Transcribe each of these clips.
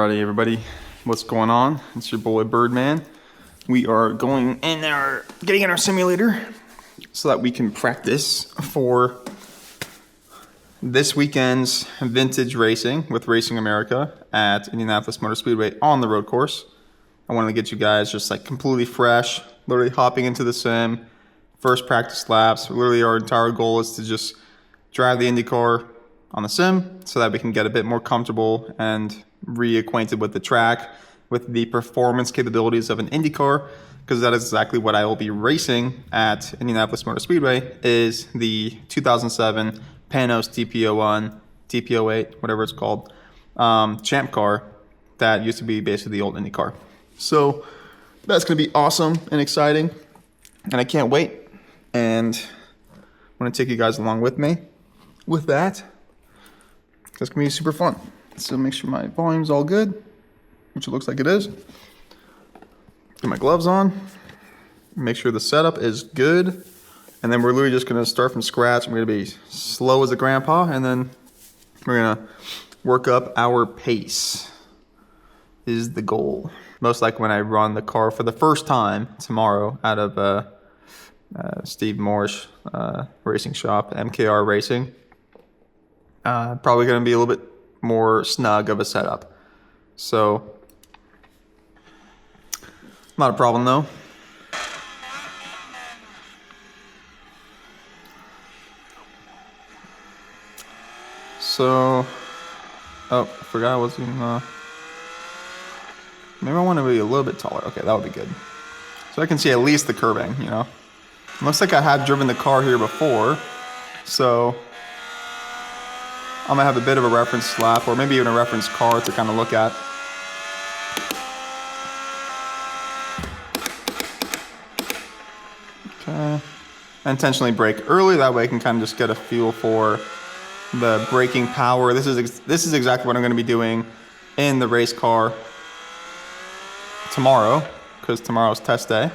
Alrighty, everybody, what's going on? It's your boy Birdman. We are getting in our simulator so that we can practice for this weekend's vintage racing with Racing America at Indianapolis Motor Speedway on the road course. I wanted to get you guys just like completely fresh, literally hopping into the sim, first practice laps. Literally our entire goal is to just drive the Indy car on the sim so that we can get a bit more comfortable and reacquainted with the track, with the performance capabilities of an Indy car, because that is exactly what I will be racing at Indianapolis Motor Speedway, is the 2007 Panos DP01, DP08, whatever it's called, champ car that used to be basically the old Indy car. So that's going to be awesome and exciting, and I can't wait, and I want to take you guys along with me with that. That's going to be super fun. So make sure my volume's all good, which it looks like it is. Get my gloves on. Make sure the setup is good. And then we're literally just going to start from scratch. We're going to be slow as a grandpa, and then we're going to work up our pace is the goal. Most likely when I run the car for the first time tomorrow out of Steve Morse racing shop, MKR Racing. Probably going to be a little bit more snug of a setup. So, not a problem though. So, I forgot I wasn't, maybe I want to be a little bit taller. Okay, that would be good. So I can see at least the curbing, you know. Looks like I have driven the car here before, so I'm gonna have a bit of a reference lap, or maybe even a reference car to kind of look at. Okay. I intentionally brake early, that way I can kind of just get a feel for the braking power. This is exactly what I'm gonna be doing in the race car tomorrow, because tomorrow's test day.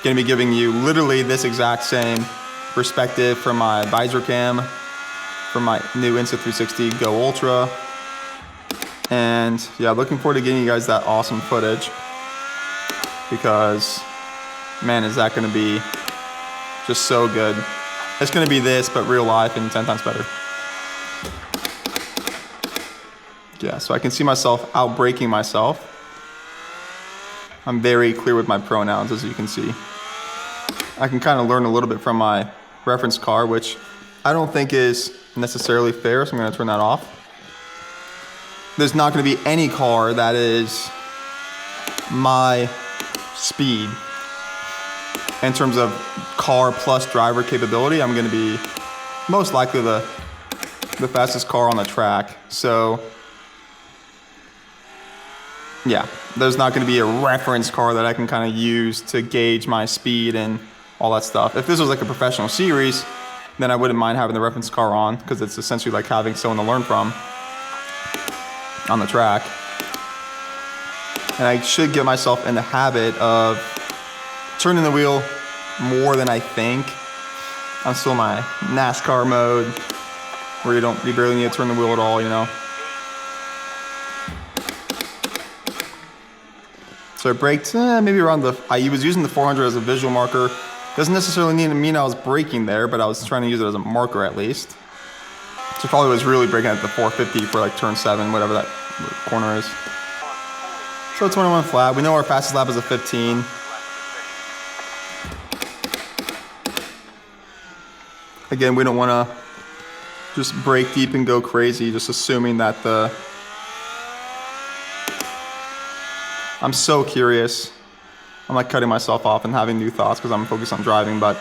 Gonna be giving you literally this exact same perspective from my visor cam, from my new Insta360 Go Ultra. And yeah, looking forward to getting you guys that awesome footage, because man, is that going to be just so good. It's going to be this, but real life and 10 times better. Yeah, so I can see myself out braking myself. I'm very clear with my pronouns, as you can see. I can kind of learn a little bit from my reference car, which I don't think is necessarily fair, so I'm going to turn that off. There's not going to be any car that is my speed in terms of car plus driver capability. I'm going to be most likely the fastest car on the track. So yeah, there's not going to be a reference car that I can kind of use to gauge my speed and all that stuff. If this was like a professional series, then I wouldn't mind having the reference car on, because it's essentially like having someone to learn from on the track. And I should get myself in the habit of turning the wheel more than I think. I'm still in my NASCAR mode, where you barely need to turn the wheel at all, you know. So I braked maybe around I was using the 400 as a visual marker. Doesn't necessarily mean I was braking there, but I was trying to use it as a marker at least. So probably was really braking at the 450 for like turn 7, whatever that corner is. So 21 flat. We know our fastest lap is a 15. Again, we don't want to just brake deep and go crazy, just assuming that I'm so curious. I'm like cutting myself off and having new thoughts because I'm focused on driving, but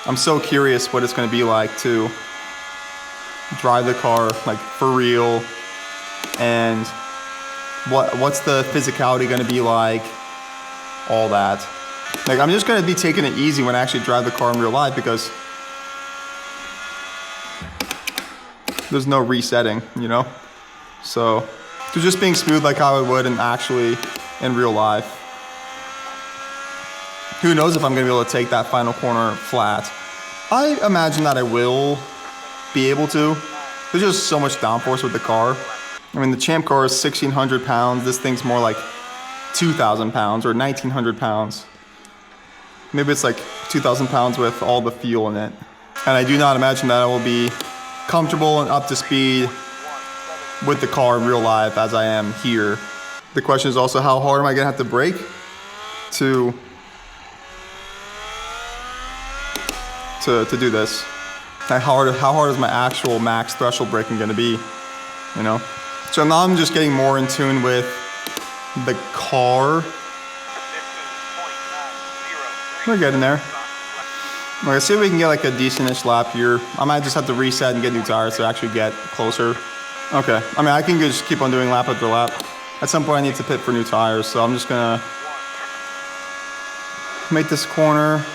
I'm so curious what it's going to be like to drive the car like for real, and what's the physicality going to be like, all that. Like, I'm just going to be taking it easy when I actually drive the car in real life, because there's no resetting, you know? So just being smooth like how I would in real life. Who knows if I'm going to be able to take that final corner flat. I imagine that I will be able to. There's just so much downforce with the car I mean, the Champ car is 1,600 pounds. This thing's more like 2,000 pounds or 1,900 pounds. Maybe it's like 2,000 pounds with all the fuel in it. And I do not imagine that I will be comfortable and up to speed with the car in real life as I am here. The question is also, how hard am I gonna have to brake to do this? How hard is my actual max threshold braking gonna be, you know? So now I'm just getting more in tune with the car. We're getting there. Let's see if we can get like a decentish lap here. I might just have to reset and get new tires to actually get closer. Okay, I mean, I can just keep on doing lap after lap. At some point I need to pit for new tires, so I'm just gonna make this corner.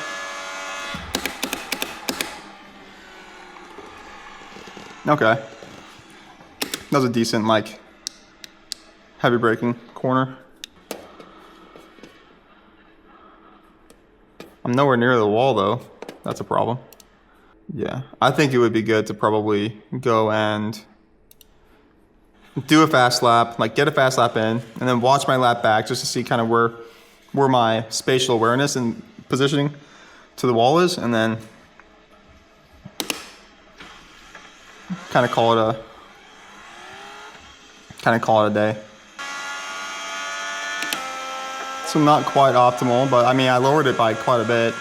Okay. That was a decent, like, heavy braking corner. I'm nowhere near the wall though. That's a problem. Yeah, I think it would be good to probably go and do a fast lap, like get a fast lap in, and then watch my lap back just to see kind of where my spatial awareness and positioning to the wall is, and then kind of call it a day. So not quite optimal, but I mean, I lowered it by quite a bit.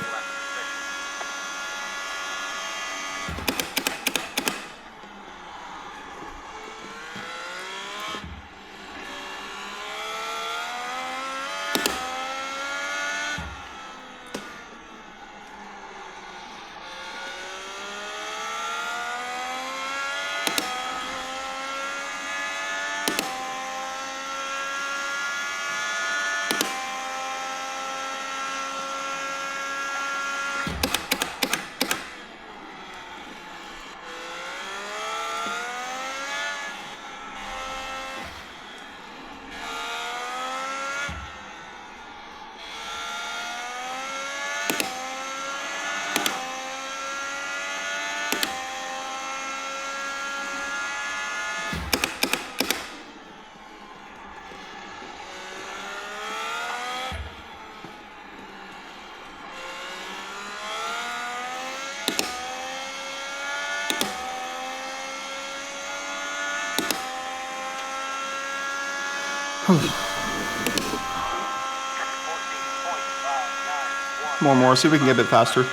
More, see if we can get a bit faster.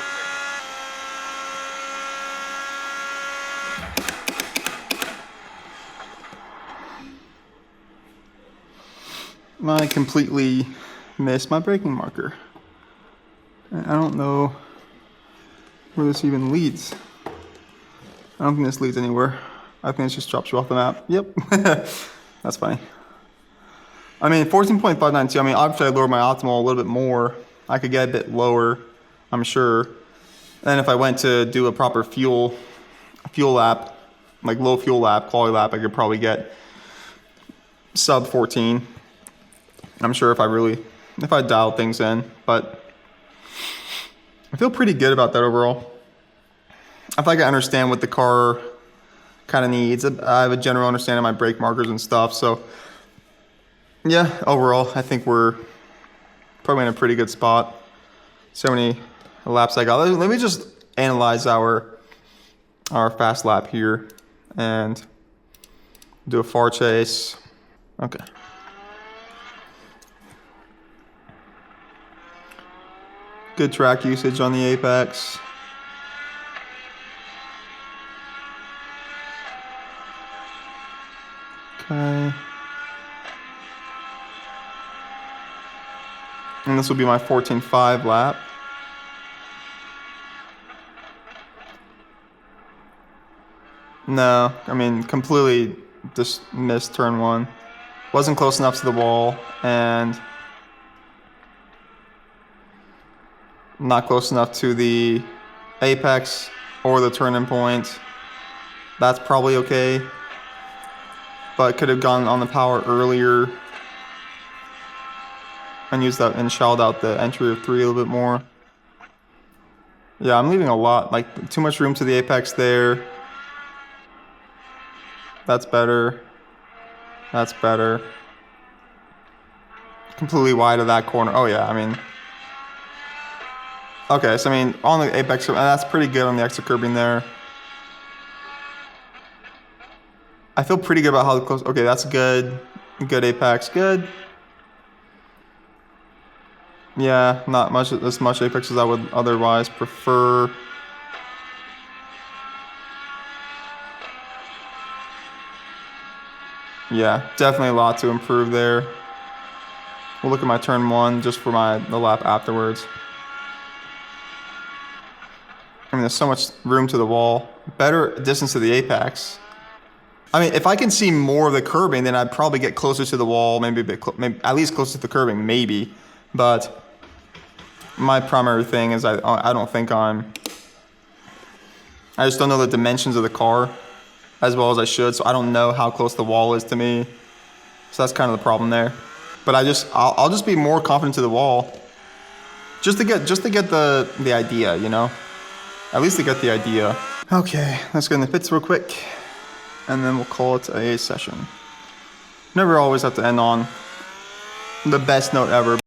I completely missed my braking marker. I don't know where this even leads. I don't think this leads anywhere. I think it just drops you off the map. Yep. That's funny. I mean, 14.592, I mean, obviously I lowered my optimal a little bit more. I could get a bit lower, I'm sure. And if I went to do a proper fuel lap, like low fuel lap, quality lap, I could probably get sub 14. I'm sure if I dialed things in, but I feel pretty good about that overall. I feel like I understand what the car kind of needs. I have a general understanding of my brake markers and stuff, so yeah, overall, I think we're probably in a pretty good spot. So many laps I got. Let me just analyze our fast lap here and do a far chase. Okay. Good track usage on the apex. Okay. And this will be my 14.5 lap. No, I mean, completely just missed turn one. Wasn't close enough to the wall, and not close enough to the apex or the turning point. That's probably okay, but could have gone on the power earlier and used that and shelled out the entry of 3 a little bit more. Yeah, I'm leaving a lot, like too much room to the apex there. That's better. That's better. Completely wide of that corner. Oh yeah, I mean. Okay, so I mean, on the apex, that's pretty good on the exit curbing there. I feel pretty good about how close. Okay, that's good. Good apex, good. Yeah, not much as much apex as I would otherwise prefer. Yeah, definitely a lot to improve there. We'll look at my turn 1 just for the lap afterwards. I mean, there's so much room to the wall. Better distance to the apex. I mean, if I can see more of the curbing, then I'd probably get closer to the wall, maybe a bit, maybe at least closer to the curbing, maybe. But my primary thing is I don't think I just don't know the dimensions of the car as well as I should, so I don't know how close the wall is to me. So that's kind of the problem there. But I'll just be more confident to the wall, just to get the idea, you know. At least to get the idea. Okay, let's get in the pits real quick, and then we'll call it a session. Never always have to end on the best note ever.